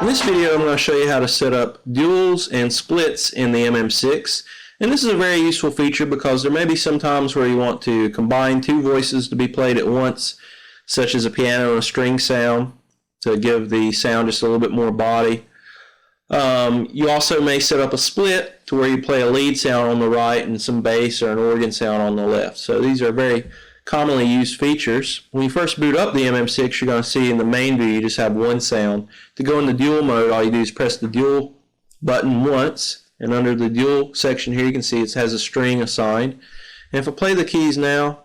In this video, I'm going to show you how to set up duals and splits in the MM6. And this is a very useful feature because there may be some times where you want to combine two voices to be played at once, such as a piano and a string sound, to give the sound just a little bit more body. You also may set up a split to where you play a lead sound on the right and some bass or an organ sound on the left. So these are very commonly used features. When you first boot up the MM6, you're going to see in the main view you just have one sound. To go into dual mode, all you do is press the dual button once, and under the dual section here you can see it has a string assigned. And if I play the keys now,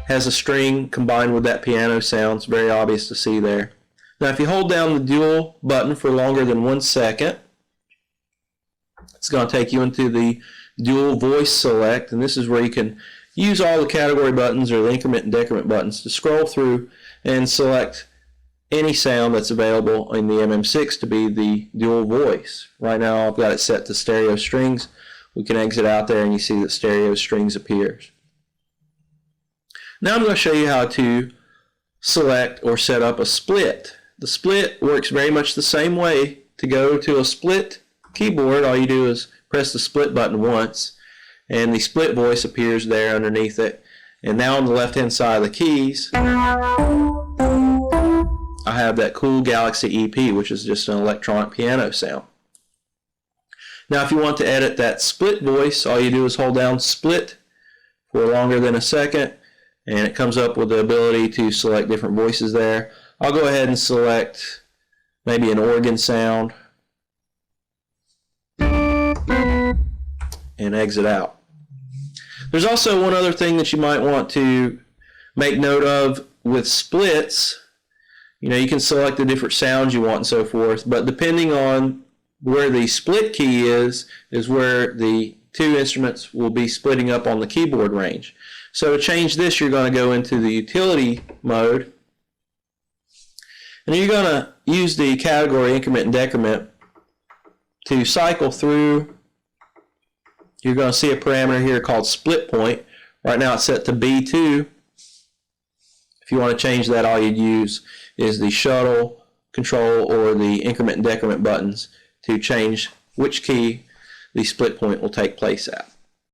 has a string combined with that piano sound. It's very obvious to see there. Now if you hold down the dual button for longer than 1 second, it's going to take you into the dual voice select, and this is where you can use all the category buttons or the increment and decrement buttons to scroll through and select any sound that's available in the MM6 to be the dual voice. Right now I've got it set to stereo strings. We can exit out there and you see that stereo strings appears. Now I'm going to show you how to select or set up a split. The split works very much the same way. To go to a split keyboard, all you do is press the split button once and the split voice appears there underneath it. And now on the left hand side of the keys I have that cool Galaxy EP, which is just an electronic piano sound. Now if you want to edit that split voice, all you do is hold down split for longer than a second and it comes up with the ability to select different voices there. I'll go ahead and select maybe an organ sound and exit out. There's also one other thing that you might want to make note of with splits. You can select the different sounds you want and so forth, but depending on where the split key is where the two instruments will be splitting up on the keyboard range. So to change this, you're going to go into the utility mode and you're going to use the category increment and decrement to cycle through. You're going to see a parameter here called split point. Right now it's set to B2. If you want to change that, all you'd use is the shuttle control or the increment and decrement buttons to change which key the split point will take place at.